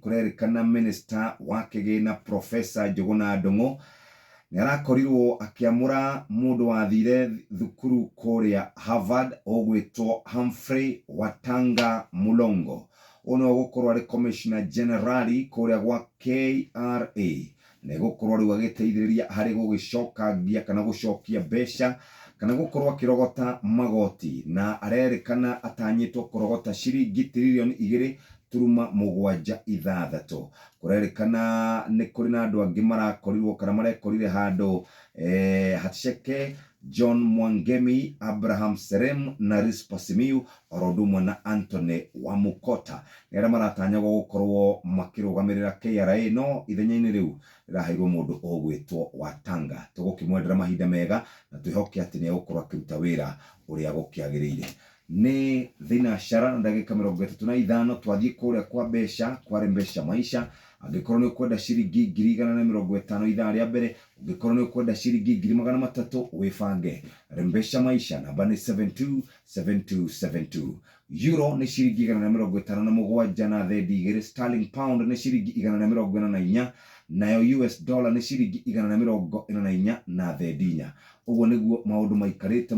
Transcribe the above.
kurerikana minister wa kigina Professor Njuguna Ndung'u nĩarakorirwo akiamura mundu wathire thukuru kuria Harvard ogwitwo Humphrey Watanga Mulongo ono gukorwo ari commissioner general kuria gwa KRA na gukorwo riu agiteithiriria hari gugicokangia kana gucokia besha kana gukorwo akirogota magoti na arerikana atanyitwo kurogota ciringi trilioni 2.76 kurerikana ni kuri na andu angi marakorirwo kana marekorire handu Hatsheke John Mwangemi, Abraham Serem na Rispa Simiyu orodumwa na Anthony Wamukota nera maratanya gukorwo makirugamirira KRA no ithenya-ini riu riraheirwo mundu ogwitwo Watanga tugukimwendera mahinda mega na twihoke ati ni agukorwo akiruta wira uria gukiagirire ni thinashara ndagika 35 twathie kuria kwa besha kwa Rembesha Maisha angikorwo ni ukwenda ciringi 150 ithaa ria mbere ungikorwo ni ukwenda ciringi 300 wifange Rembesha Maisha namba ni 727272 euro ni ciringi 157 na thendi sterling pound ni ciringi 144 nayo US dollar ni ciringi 144 na thendi 4 uguo niguo maundu maikarite